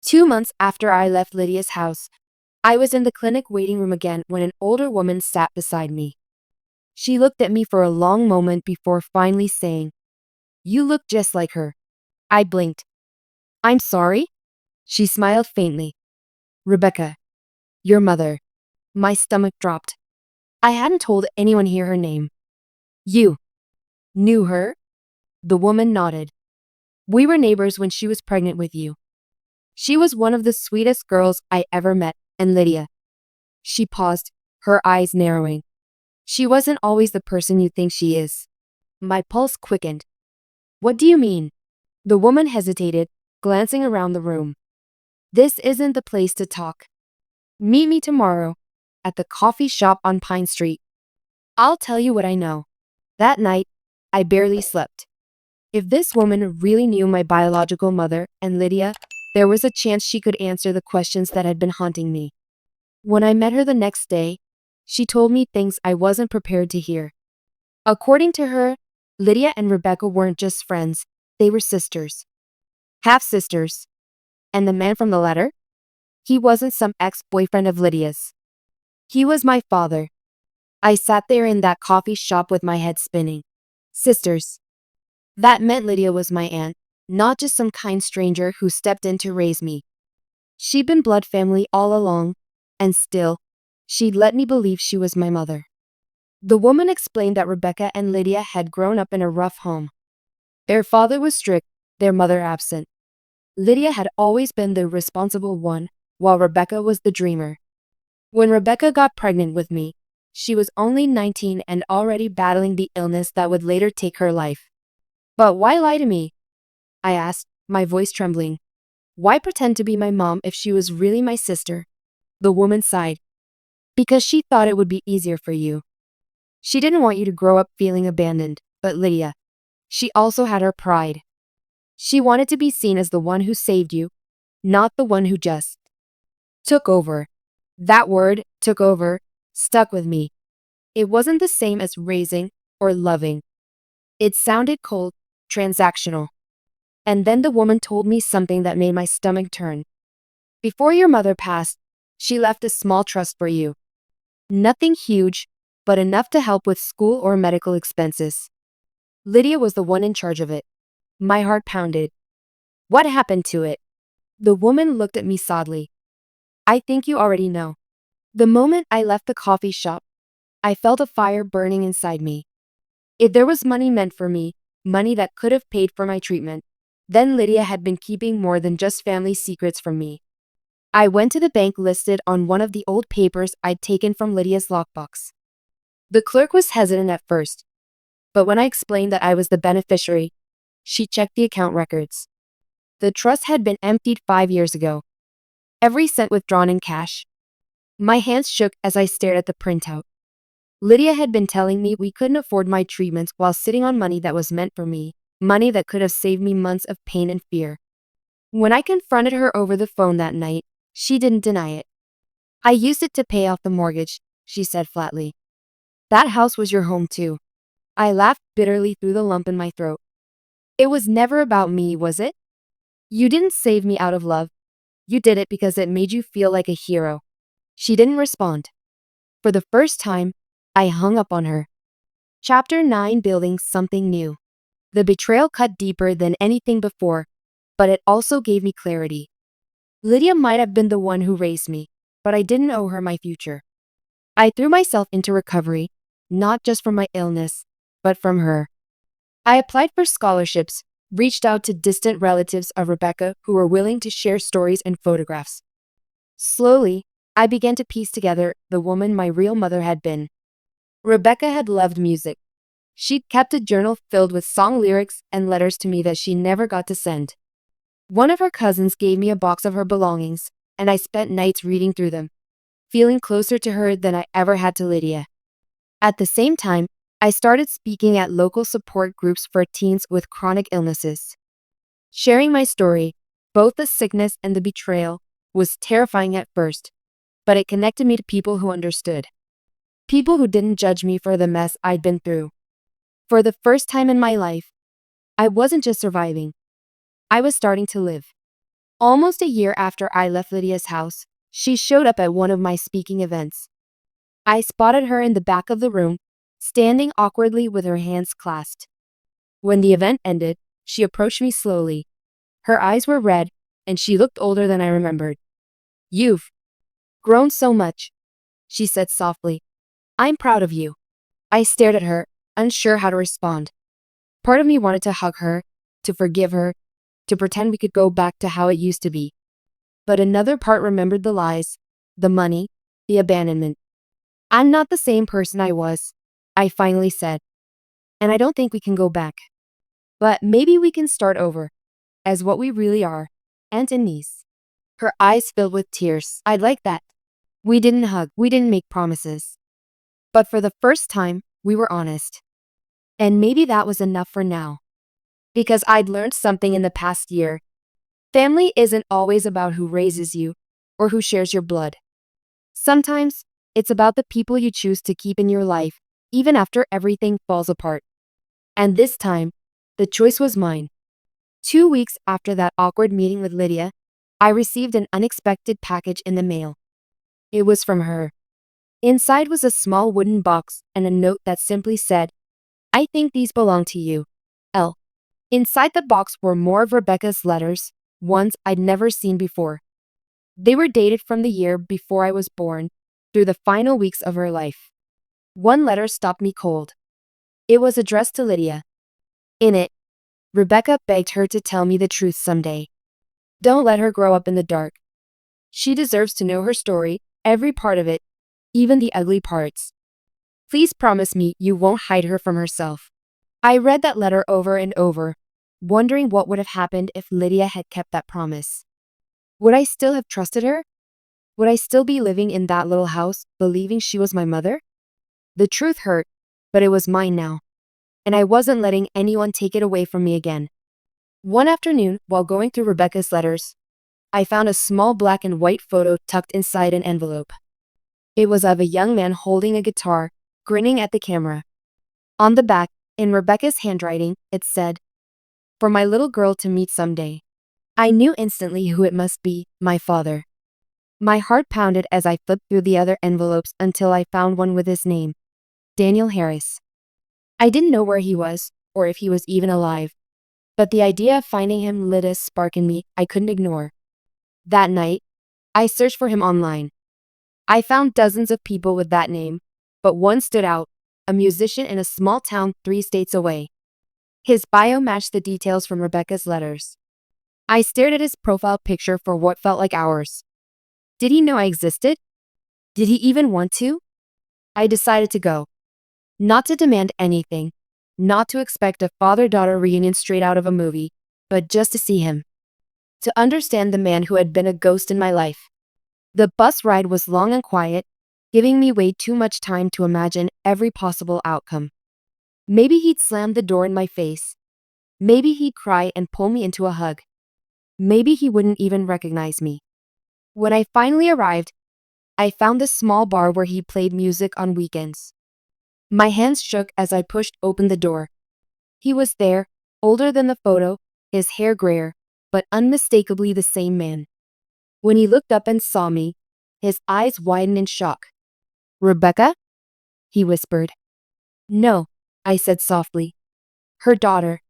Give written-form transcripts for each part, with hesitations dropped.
2 months after I left Lydia's house, I was in the clinic waiting room again when an older woman sat beside me. She looked at me for a long moment before finally saying, "You look just like her." I blinked. "I'm sorry?" She smiled faintly. "Rebecca, your mother." My stomach dropped. I hadn't told anyone here her name. "You knew her?" The woman nodded. "We were neighbors when she was pregnant with you. She was one of the sweetest girls I ever met, and Lydia." She paused, her eyes narrowing. "She wasn't always the person you think she is." My pulse quickened. "What do you mean?" The woman hesitated, glancing around the room. "This isn't the place to talk. Meet me tomorrow, at the coffee shop on Pine Street. I'll tell you what I know." That night, I barely slept. If this woman really knew my biological mother and Lydia, there was a chance she could answer the questions that had been haunting me. When I met her the next day, she told me things I wasn't prepared to hear. According to her, Lydia and Rebecca weren't just friends, they were sisters. Half-sisters. And the man from the letter? He wasn't some ex-boyfriend of Lydia's. He was my father. I sat there in that coffee shop with my head spinning. Sisters. That meant Lydia was my aunt, not just some kind stranger who stepped in to raise me. She'd been blood family all along, and still, she'd let me believe she was my mother. The woman explained that Rebecca and Lydia had grown up in a rough home. Their father was strict, their mother absent. Lydia had always been the responsible one, while Rebecca was the dreamer. When Rebecca got pregnant with me, she was only 19 and already battling the illness that would later take her life. "But why lie to me?" I asked, my voice trembling. "Why pretend to be my mom if she was really my sister?" The woman sighed. "Because she thought it would be easier for you. She didn't want you to grow up feeling abandoned, but Lydia, she also had her pride. She wanted to be seen as the one who saved you, not the one who just took over." That word, took over, stuck with me. It wasn't the same as raising or loving. It sounded cold, transactional. And then the woman told me something that made my stomach turn. "Before your mother passed, she left a small trust for you. Nothing huge, but enough to help with school or medical expenses. Lydia was the one in charge of it." My heart pounded. "What happened to it?" The woman looked at me sadly. "I think you already know." The moment I left the coffee shop, I felt a fire burning inside me. If there was money meant for me, money that could have paid for my treatment, then Lydia had been keeping more than just family secrets from me. I went to the bank listed on one of the old papers I'd taken from Lydia's lockbox. The clerk was hesitant at first, but when I explained that I was the beneficiary, she checked the account records. The trust had been emptied 5 years ago. Every cent withdrawn in cash. My hands shook as I stared at the printout. Lydia had been telling me we couldn't afford my treatments while sitting on money that was meant for me, money that could have saved me months of pain and fear. When I confronted her over the phone that night, she didn't deny it. "I used it to pay off the mortgage," she said flatly. "That house was your home too." I laughed bitterly through the lump in my throat. "It was never about me, was it? You didn't save me out of love. You did it because it made you feel like a hero." She didn't respond. For the first time, I hung up on her. Chapter 9: Building Something New. The betrayal cut deeper than anything before, but it also gave me clarity. Lydia might have been the one who raised me, but I didn't owe her my future. I threw myself into recovery, not just from my illness, but from her. I applied for scholarships, reached out to distant relatives of Rebecca who were willing to share stories and photographs. Slowly, I began to piece together the woman my real mother had been. Rebecca had loved music. She'd kept a journal filled with song lyrics and letters to me that she never got to send. One of her cousins gave me a box of her belongings, and I spent nights reading through them, feeling closer to her than I ever had to Lydia. At the same time, I started speaking at local support groups for teens with chronic illnesses. Sharing my story, both the sickness and the betrayal, was terrifying at first, but it connected me to people who understood. People who didn't judge me for the mess I'd been through. For the first time in my life, I wasn't just surviving. I was starting to live. Almost a year after I left Lydia's house, she showed up at one of my speaking events. I spotted her in the back of the room, standing awkwardly with her hands clasped. When the event ended, she approached me slowly. Her eyes were red, and she looked older than I remembered. "You've grown so much," she said softly. "I'm proud of you." I stared at her, unsure how to respond. Part of me wanted to hug her, to forgive her, to pretend we could go back to how it used to be. But another part remembered the lies, the money, the abandonment. "I'm not the same person I was," I finally said. "And I don't think we can go back. But maybe we can start over, as what we really are, aunt and niece." Her eyes filled with tears. "I'd like that." We didn't hug, we didn't make promises. But for the first time, we were honest. And maybe that was enough for now. Because I'd learned something in the past year. Family isn't always about who raises you or who shares your blood. Sometimes, it's about the people you choose to keep in your life, even after everything falls apart. And this time, the choice was mine. 2 weeks after that awkward meeting with Lydia, I received an unexpected package in the mail. It was from her. Inside was a small wooden box and a note that simply said, "I think these belong to you. L." Inside the box were more of Rebecca's letters, ones I'd never seen before. They were dated from the year before I was born, through the final weeks of her life. One letter stopped me cold. It was addressed to Lydia. In it, Rebecca begged her to tell me the truth someday. Don't let her grow up in the dark. She deserves to know her story, every part of it, even the ugly parts. Please promise me you won't hide her from herself. I read that letter over and over, wondering what would have happened if Lydia had kept that promise. Would I still have trusted her? Would I still be living in that little house, believing she was my mother? The truth hurt, but it was mine now. And I wasn't letting anyone take it away from me again. One afternoon, while going through Rebecca's letters, I found a small black and white photo tucked inside an envelope. It was of a young man holding a guitar, grinning at the camera. On the back, in Rebecca's handwriting, it said, "For my little girl to meet someday." I knew instantly who it must be, my father. My heart pounded as I flipped through the other envelopes until I found one with his name, Daniel Harris. I didn't know where he was, or if he was even alive. But the idea of finding him lit a spark in me I couldn't ignore. That night, I searched for him online. I found dozens of people with that name, but one stood out, a musician in a small town 3 states away. His bio matched the details from Rebecca's letters. I stared at his profile picture for what felt like hours. Did he know I existed? Did he even want to? I decided to go. Not to demand anything, not to expect a father-daughter reunion straight out of a movie, but just to see him. To understand the man who had been a ghost in my life. The bus ride was long and quiet, giving me way too much time to imagine every possible outcome. Maybe he'd slam the door in my face. Maybe he'd cry and pull me into a hug. Maybe he wouldn't even recognize me. When I finally arrived, I found a small bar where he played music on weekends. My hands shook as I pushed open the door. He was there, older than the photo, his hair grayer, but unmistakably the same man. When he looked up and saw me, his eyes widened in shock. "Rebecca?" he whispered. "No," I said softly. "Her daughter."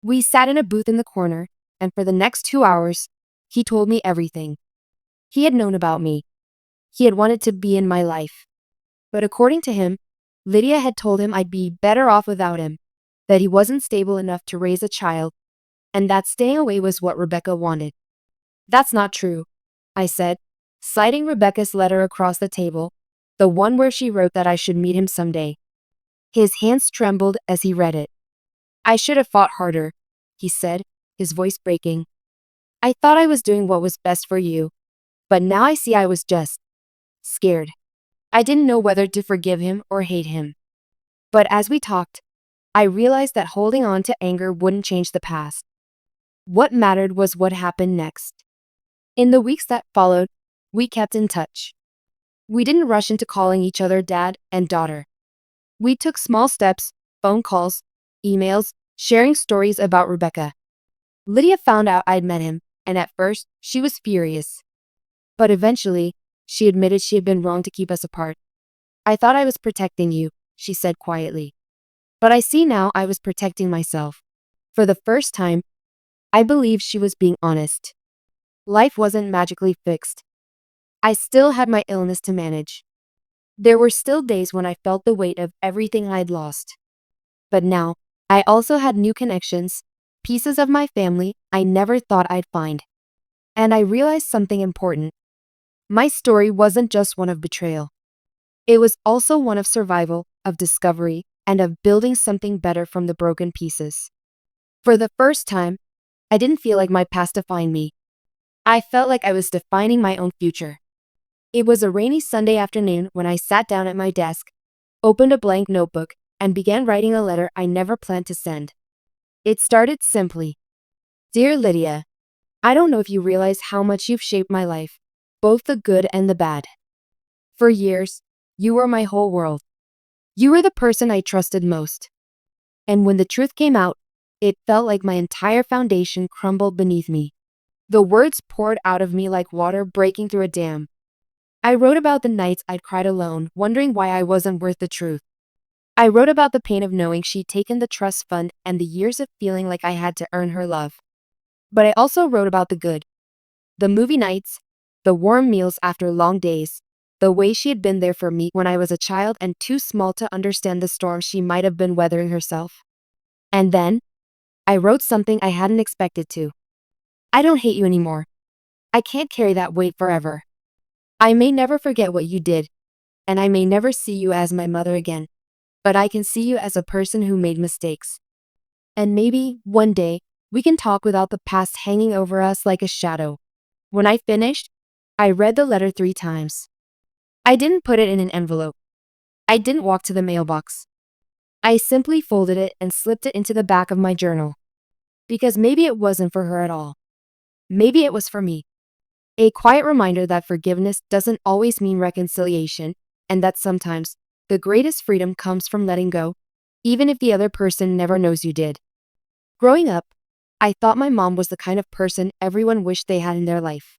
We sat in a booth in the corner, and for the next 2 hours, he told me everything. He had known about me. He had wanted to be in my life. But according to him, Lydia had told him I'd be better off without him, that he wasn't stable enough to raise a child, and that staying away was what Rebecca wanted. "That's not true," I said, sliding Rebecca's letter across the table, the one where she wrote that I should meet him someday. His hands trembled as he read it. "I should have fought harder," he said, his voice breaking. "I thought I was doing what was best for you, but now I see I was just scared. I didn't know whether to forgive him or hate him. But as we talked, I realized that holding on to anger wouldn't change the past. What mattered was what happened next." In the weeks that followed, we kept in touch. We didn't rush into calling each other dad and daughter. We took small steps, phone calls, emails, sharing stories about Rebecca. Lydia found out I'd met him, and at first, she was furious. But eventually, she admitted she had been wrong to keep us apart. I thought I was protecting you, she said quietly. But I see now I was protecting myself. For the first time, I believed she was being honest. Life wasn't magically fixed. I still had my illness to manage. There were still days when I felt the weight of everything I'd lost. But now, I also had new connections, pieces of my family I never thought I'd find. And I realized something important. My story wasn't just one of betrayal. It was also one of survival, of discovery, and of building something better from the broken pieces. For the first time, I didn't feel like my past defined me. I felt like I was defining my own future. It was a rainy Sunday afternoon when I sat down at my desk, opened a blank notebook, and began writing a letter I never planned to send. It started simply. Dear Lydia, I don't know if you realize how much you've shaped my life, both the good and the bad. For years, you were my whole world. You were the person I trusted most. And when the truth came out, it felt like my entire foundation crumbled beneath me. The words poured out of me like water breaking through a dam. I wrote about the nights I'd cried alone, wondering why I wasn't worth the truth. I wrote about the pain of knowing she'd taken the trust fund and the years of feeling like I had to earn her love. But I also wrote about the good. The movie nights, the warm meals after long days, the way she had been there for me when I was a child and too small to understand the storm she might have been weathering herself. And then, I wrote something I hadn't expected to. I don't hate you anymore. I can't carry that weight forever. I may never forget what you did, and I may never see you as my mother again, but I can see you as a person who made mistakes. And maybe, one day, we can talk without the past hanging over us like a shadow. When I finished, I read the letter 3 times. I didn't put it in an envelope. I didn't walk to the mailbox. I simply folded it and slipped it into the back of my journal. Because maybe it wasn't for her at all. Maybe it was for me. A quiet reminder that forgiveness doesn't always mean reconciliation, and that sometimes, the greatest freedom comes from letting go, even if the other person never knows you did. Growing up, I thought my mom was the kind of person everyone wished they had in their life.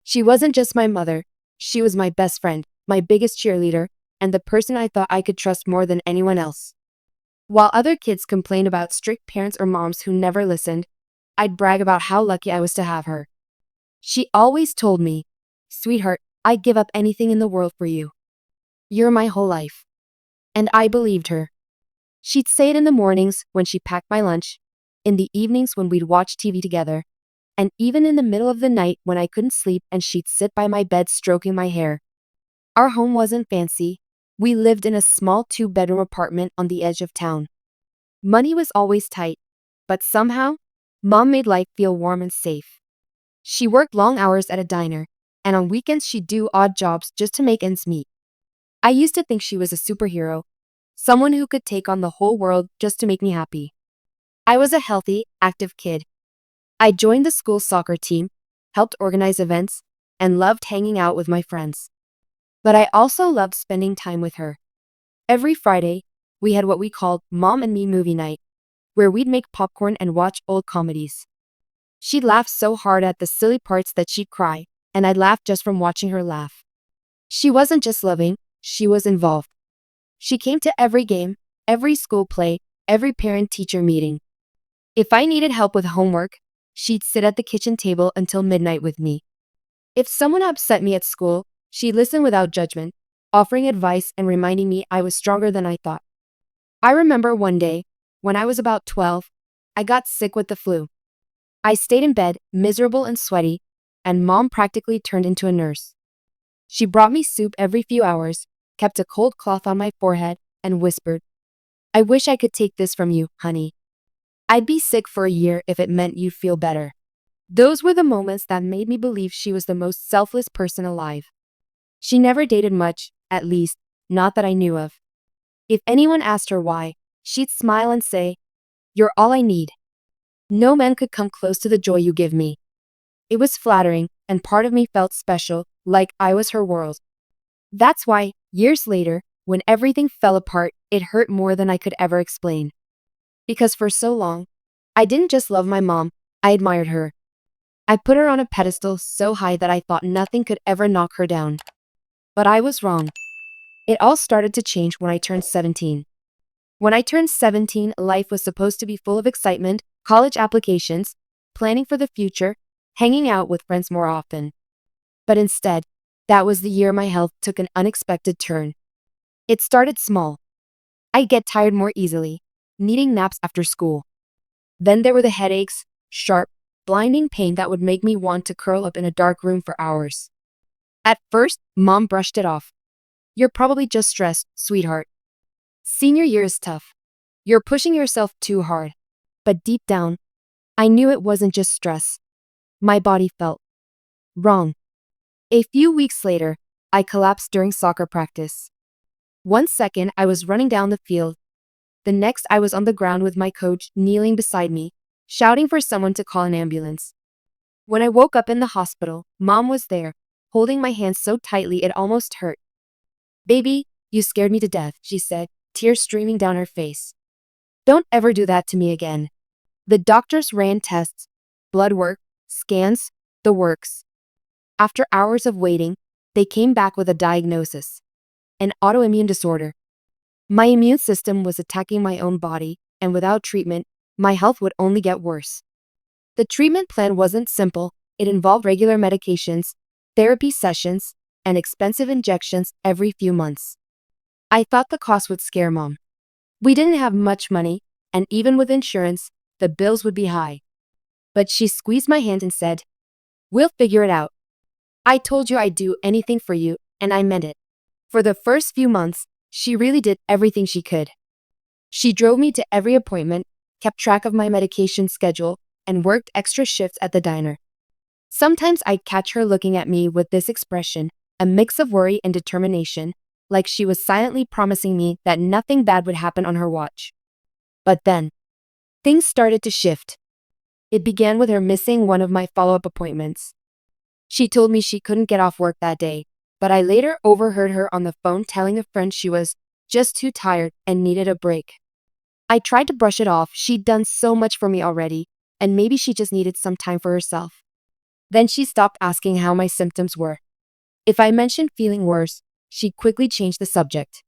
She wasn't just my mother, she was my best friend, my biggest cheerleader, and the person I thought I could trust more than anyone else. While other kids complained about strict parents or moms who never listened, I'd brag about how lucky I was to have her. She always told me, "Sweetheart, I'd give up anything in the world for you. You're my whole life." And I believed her. She'd say it in the mornings when she packed my lunch, in the evenings when we'd watch TV together, and even in the middle of the night when I couldn't sleep and she'd sit by my bed stroking my hair. Our home wasn't fancy. We lived in a small 2-bedroom apartment on the edge of town. Money was always tight, but somehow, Mom made life feel warm and safe. She worked long hours at a diner, and on weekends she'd do odd jobs just to make ends meet. I used to think she was a superhero, someone who could take on the whole world just to make me happy. I was a healthy, active kid. I joined the school soccer team, helped organize events, and loved hanging out with my friends. But I also loved spending time with her. Every Friday, we had what we called Mom and Me Movie Night, where we'd make popcorn and watch old comedies. She'd laugh so hard at the silly parts that she'd cry, and I'd laugh just from watching her laugh. She wasn't just loving, she was involved. She came to every game, every school play, every parent-teacher meeting. If I needed help with homework, she'd sit at the kitchen table until midnight with me. If someone upset me at school, she'd listen without judgment, offering advice and reminding me I was stronger than I thought. I remember one day, when I was about 12, I got sick with the flu. I stayed in bed, miserable and sweaty, and Mom practically turned into a nurse. She brought me soup every few hours, kept a cold cloth on my forehead, and whispered, "I wish I could take this from you, honey. I'd be sick for a year if it meant you'd feel better." Those were the moments that made me believe she was the most selfless person alive. She never dated much, at least, not that I knew of. If anyone asked her why, she'd smile and say, "You're all I need. No man could come close to the joy you give me." It was flattering, and part of me felt special, like I was her world. That's why, years later, when everything fell apart, it hurt more than I could ever explain. Because for so long, I didn't just love my mom, I admired her. I put her on a pedestal so high that I thought nothing could ever knock her down. But I was wrong. It all started to change when I turned 17. When I turned 17, life was supposed to be full of excitement, college applications, planning for the future, hanging out with friends more often. But instead, that was the year my health took an unexpected turn. It started small. I'd get tired more easily, needing naps after school. Then there were the headaches, sharp, blinding pain that would make me want to curl up in a dark room for hours. At first, Mom brushed it off. "You're probably just stressed, sweetheart. Senior year is tough. You're pushing yourself too hard." But deep down, I knew it wasn't just stress. My body felt wrong. A few weeks later, I collapsed during soccer practice. One second, I was running down the field. The next, I was on the ground with my coach kneeling beside me, shouting for someone to call an ambulance. When I woke up in the hospital, Mom was there, holding my hand so tightly it almost hurt. "Baby, you scared me to death," she said, tears streaming down her face. "Don't ever do that to me again." The doctors ran tests, blood work, scans, the works. After hours of waiting, they came back with a diagnosis: an autoimmune disorder. My immune system was attacking my own body, and without treatment, my health would only get worse. The treatment plan wasn't simple. It involved regular medications, therapy sessions, and expensive injections every few months. I thought the cost would scare Mom. We didn't have much money, and even with insurance, the bills would be high. But she squeezed my hand and said, "We'll figure it out. I told you I'd do anything for you, and I meant it." For the first few months, she really did everything she could. She drove me to every appointment, kept track of my medication schedule, and worked extra shifts at the diner. Sometimes I'd catch her looking at me with this expression, a mix of worry and determination, like she was silently promising me that nothing bad would happen on her watch. But then, things started to shift. It began with her missing one of my follow-up appointments. She told me she couldn't get off work that day, but I later overheard her on the phone telling a friend she was just too tired and needed a break. I tried to brush it off. She'd done so much for me already, and maybe she just needed some time for herself. Then she stopped asking how my symptoms were. If I mentioned feeling worse, she quickly changed the subject.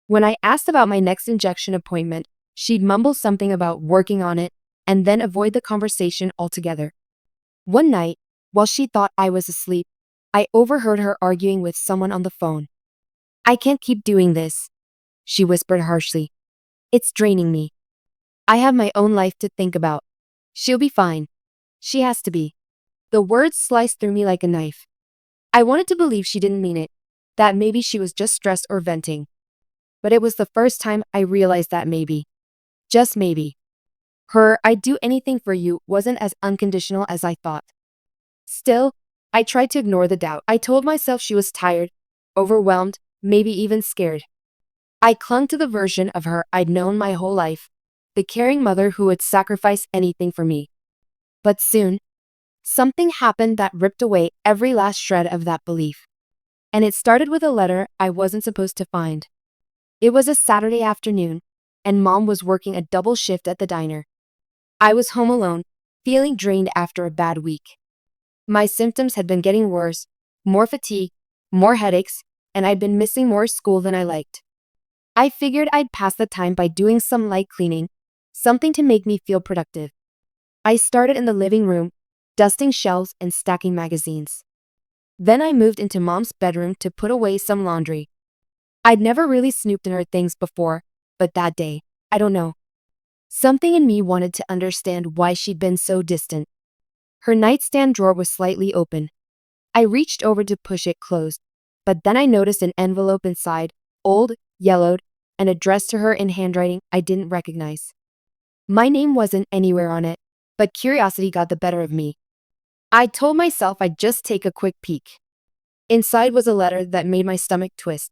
When I asked about my next injection appointment, she'd mumble something about working on it and then avoid the conversation altogether. One night, while she thought I was asleep, I overheard her arguing with someone on the phone. "I can't keep doing this," she whispered harshly. "It's draining me. I have my own life to think about. She'll be fine. She has to be." The words sliced through me like a knife. I wanted to believe she didn't mean it, that maybe she was just stressed or venting. But it was the first time I realized that maybe, just maybe, her "I'd do anything for you" wasn't as unconditional as I thought. Still, I tried to ignore the doubt. I told myself she was tired, overwhelmed, maybe even scared. I clung to the version of her I'd known my whole life, the caring mother who would sacrifice anything for me. But soon, something happened that ripped away every last shred of that belief. And it started with a letter I wasn't supposed to find. It was a Saturday afternoon, and Mom was working a double shift at the diner. I was home alone, feeling drained after a bad week. My symptoms had been getting worse, more fatigue, more headaches, and I'd been missing more school than I liked. I figured I'd pass the time by doing some light cleaning, something to make me feel productive. I started in the living room, dusting shelves and stacking magazines. Then I moved into Mom's bedroom to put away some laundry. I'd never really snooped in her things before, but that day, I don't know. Something in me wanted to understand why she'd been so distant. Her nightstand drawer was slightly open. I reached over to push it closed, but then I noticed an envelope inside, old, yellowed, and addressed to her in handwriting I didn't recognize. My name wasn't anywhere on it, but curiosity got the better of me. I told myself I'd just take a quick peek. Inside was a letter that made my stomach twist.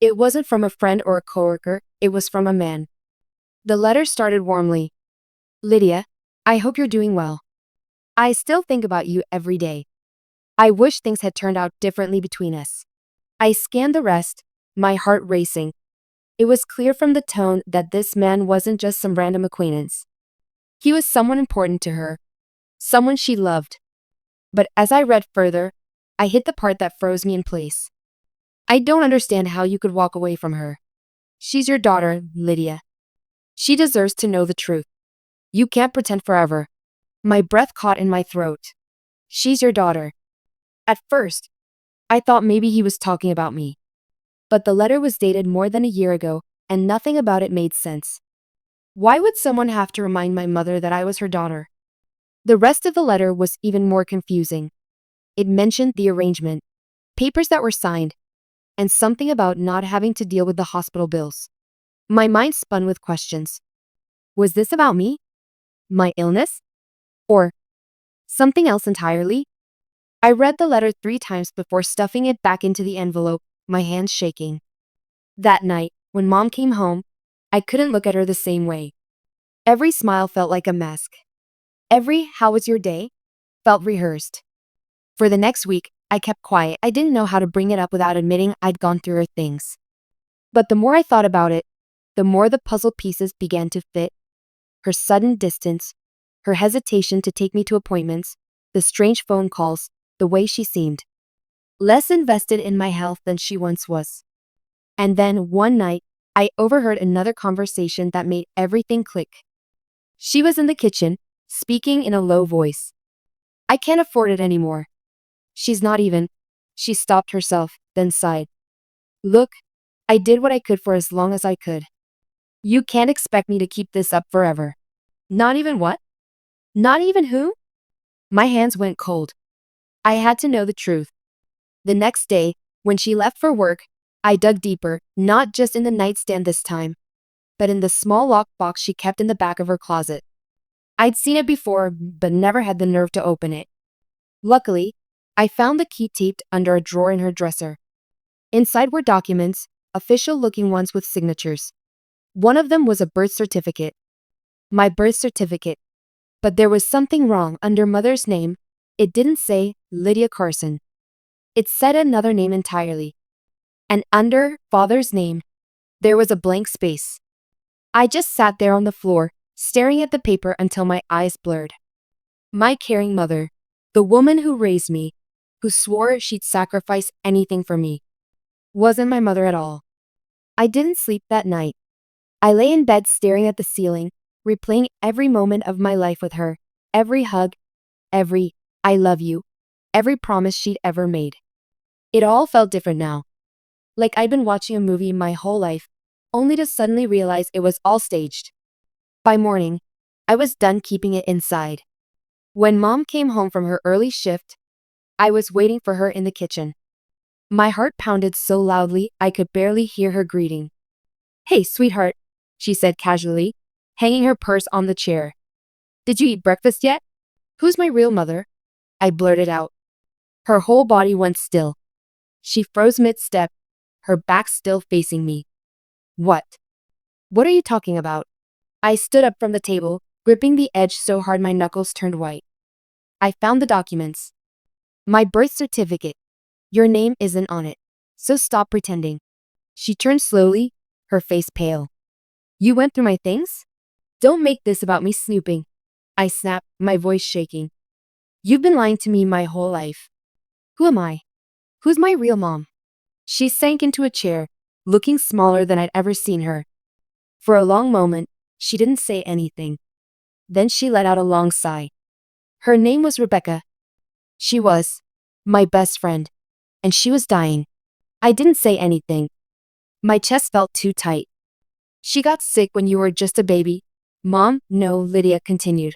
It wasn't from a friend or a coworker, it was from a man. The letter started warmly. "Lydia, I hope you're doing well. I still think about you every day. I wish things had turned out differently between us." I scanned the rest, my heart racing. It was clear from the tone that this man wasn't just some random acquaintance. He was someone important to her, someone she loved. But as I read further, I hit the part that froze me in place. I don't understand how you could walk away from her. She's your daughter, Lydia. She deserves to know the truth. You can't pretend forever. My breath caught in my throat. She's your daughter. At first, I thought maybe he was talking about me. But the letter was dated more than a year ago, and nothing about it made sense. Why would someone have to remind my mother that I was her daughter? The rest of the letter was even more confusing. It mentioned the arrangement, papers that were signed, and something about not having to deal with the hospital bills. My mind spun with questions. Was this about me? My illness? Or something else entirely? I read the letter 3 times before stuffing it back into the envelope, my hands shaking. That night, when Mom came home, I couldn't look at her the same way. Every smile felt like a mask. Every "how was your day?" felt rehearsed. For the next week, I kept quiet. I didn't know how to bring it up without admitting I'd gone through her things. But the more I thought about it, the more the puzzle pieces began to fit. Her sudden distance, her hesitation to take me to appointments, the strange phone calls, the way she seemed less invested in my health than she once was. And then, one night, I overheard another conversation that made everything click. She was in the kitchen, speaking in a low voice. I can't afford it anymore. She's not even. She stopped herself, then sighed. Look, I did what I could for as long as I could. You can't expect me to keep this up forever. Not even what? Not even who? My hands went cold. I had to know the truth. The next day, when she left for work, I dug deeper, not just in the nightstand this time, but in the small locked box she kept in the back of her closet. I'd seen it before, but never had the nerve to open it. Luckily, I found the key taped under a drawer in her dresser. Inside were documents, official-looking ones with signatures. One of them was a birth certificate. My birth certificate. But there was something wrong. Under Mother's name, it didn't say Lydia Carson. It said another name entirely. And under Father's name, there was a blank space. I just sat there on the floor, staring at the paper until my eyes blurred. My caring mother, the woman who raised me, who swore she'd sacrifice anything for me, wasn't my mother at all. I didn't sleep that night. I lay in bed staring at the ceiling, replaying every moment of my life with her, every hug, every "I love you," every promise she'd ever made. It all felt different now. Like I'd been watching a movie my whole life, only to suddenly realize it was all staged. By morning, I was done keeping it inside. When Mom came home from her early shift, I was waiting for her in the kitchen. My heart pounded so loudly I could barely hear her greeting. "Hey, sweetheart," she said casually, hanging her purse on the chair. "Did you eat breakfast yet?" "Who's my real mother?" I blurted out. Her whole body went still. She froze mid-step, her back still facing me. What? What are you talking about? I stood up from the table, gripping the edge so hard my knuckles turned white. I found the documents. My birth certificate. Your name isn't on it. So stop pretending. She turned slowly, her face pale. You went through my things? Don't make this about me snooping. I snapped, my voice shaking. You've been lying to me my whole life. Who am I? Who's my real mom? She sank into a chair, looking smaller than I'd ever seen her. For a long moment, she didn't say anything. Then she let out a long sigh. Her name was Rebecca. She was my best friend, and she was dying. I didn't say anything. My chest felt too tight. She got sick when you were just a baby. Mom, no, Lydia continued.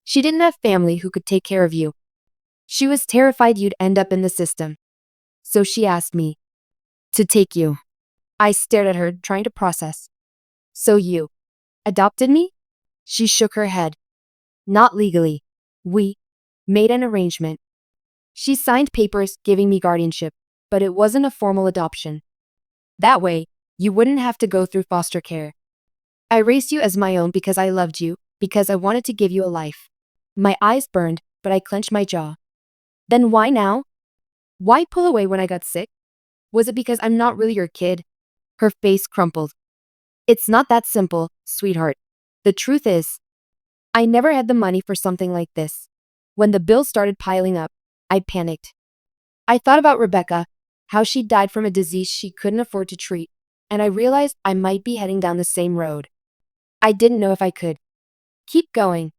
She didn't have family who could take care of you. She was terrified you'd end up in the system. So she asked me to take you. I stared at her, trying to process. So you adopted me? She shook her head. Not legally. We made an arrangement. She signed papers giving me guardianship, but it wasn't a formal adoption. That way, you wouldn't have to go through foster care. I raised you as my own because I loved you, because I wanted to give you a life. My eyes burned, but I clenched my jaw. Then why now? Why pull away when I got sick? Was it because I'm not really your kid? Her face crumpled. It's not that simple, sweetheart. The truth is, I never had the money for something like this. When the bills started piling up, I panicked. I thought about Rebecca, how she died from a disease she couldn't afford to treat, and I realized I might be heading down the same road. I didn't know if I could keep going.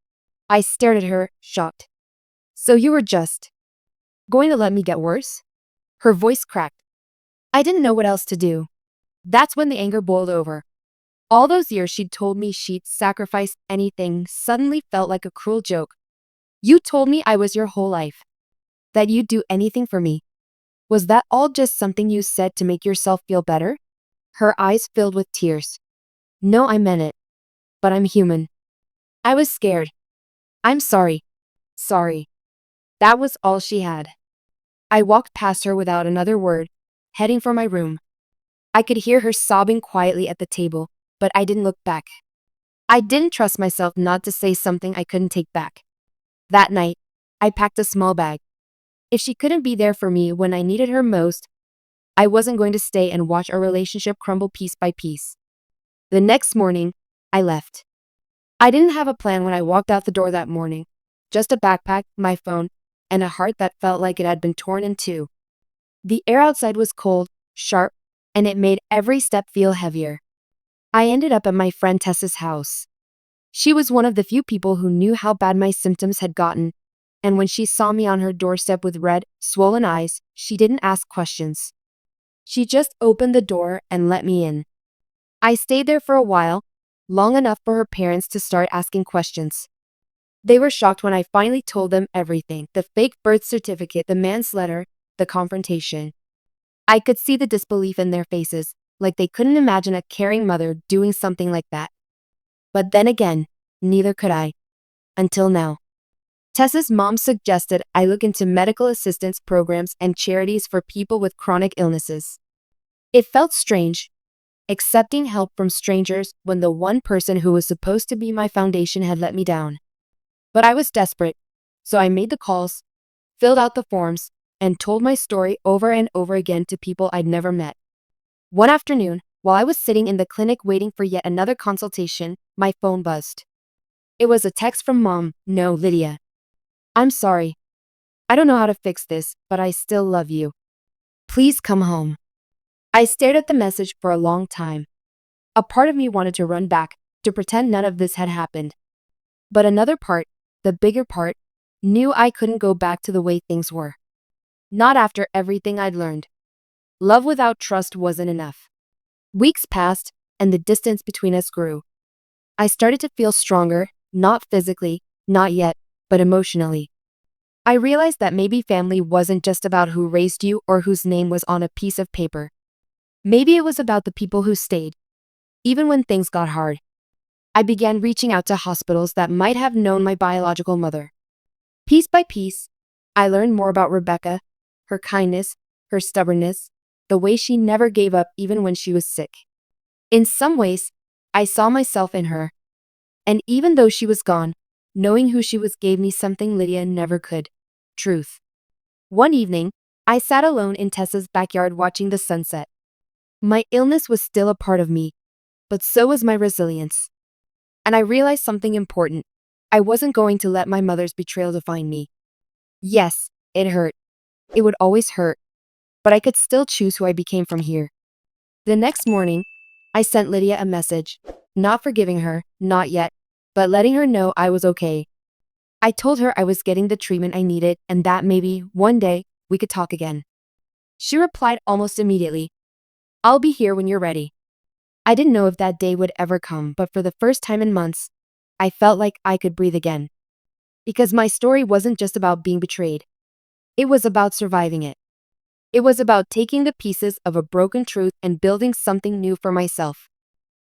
I stared at her, shocked. So you were just going to let me get worse? Her voice cracked. I didn't know what else to do. That's when the anger boiled over. All those years she'd told me she'd sacrifice anything suddenly felt like a cruel joke. You told me I was your whole life, that you'd do anything for me. Was that all just something you said to make yourself feel better? Her eyes filled with tears. No, I meant it. But I'm human. I was scared. I'm sorry. Sorry. That was all she had. I walked past her without another word, heading for my room. I could hear her sobbing quietly at the table, but I didn't look back. I didn't trust myself not to say something I couldn't take back. That night, I packed a small bag. If she couldn't be there for me when I needed her most, I wasn't going to stay and watch our relationship crumble piece by piece. The next morning, I left. I didn't have a plan when I walked out the door that morning. Just a backpack, my phone, and a heart that felt like it had been torn in two. The air outside was cold, sharp, and it made every step feel heavier. I ended up at my friend Tessa's house. She was one of the few people who knew how bad my symptoms had gotten, and when she saw me on her doorstep with red, swollen eyes, she didn't ask questions. She just opened the door and let me in. I stayed there for a while, long enough for her parents to start asking questions. They were shocked when I finally told them everything: the fake birth certificate, the manslaughter, the confrontation. I could see the disbelief in their faces, like they couldn't imagine a caring mother doing something like that. But then again, neither could I. Until now. Tessa's mom suggested I look into medical assistance programs and charities for people with chronic illnesses. It felt strange, accepting help from strangers when the one person who was supposed to be my foundation had let me down. But I was desperate, so I made the calls, filled out the forms, and told my story over and over again to people I'd never met. One afternoon, while I was sitting in the clinic waiting for yet another consultation, my phone buzzed. It was a text from Mom. No, Lydia. I'm sorry. I don't know how to fix this, but I still love you. Please come home. I stared at the message for a long time. A part of me wanted to run back, to pretend none of this had happened. But another part, the bigger part, knew I couldn't go back to the way things were. Not after everything I'd learned. Love without trust wasn't enough. Weeks passed, and the distance between us grew. I started to feel stronger, not physically, not yet, but emotionally. I realized that maybe family wasn't just about who raised you or whose name was on a piece of paper. Maybe it was about the people who stayed, even when things got hard. I began reaching out to hospitals that might have known my biological mother. Piece by piece, I learned more about Rebecca, her kindness, her stubbornness, the way she never gave up even when she was sick. In some ways, I saw myself in her. And even though she was gone, knowing who she was gave me something Lydia never could: truth. One evening, I sat alone in Tessa's backyard watching the sunset. My illness was still a part of me, but so was my resilience. And I realized something important. I wasn't going to let my mother's betrayal define me. Yes, it hurt. It would always hurt. But I could still choose who I became from here. The next morning, I sent Lydia a message, not forgiving her, not yet, but letting her know I was okay. I told her I was getting the treatment I needed and that maybe, one day, we could talk again. She replied almost immediately, "I'll be here when you're ready." I didn't know if that day would ever come, but for the first time in months, I felt like I could breathe again. Because my story wasn't just about being betrayed. It was about surviving it. It was about taking the pieces of a broken truth and building something new for myself.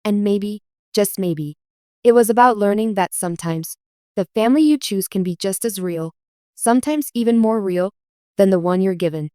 And maybe, just maybe, it was about learning that sometimes, the family you choose can be just as real, sometimes even more real, than the one you're given.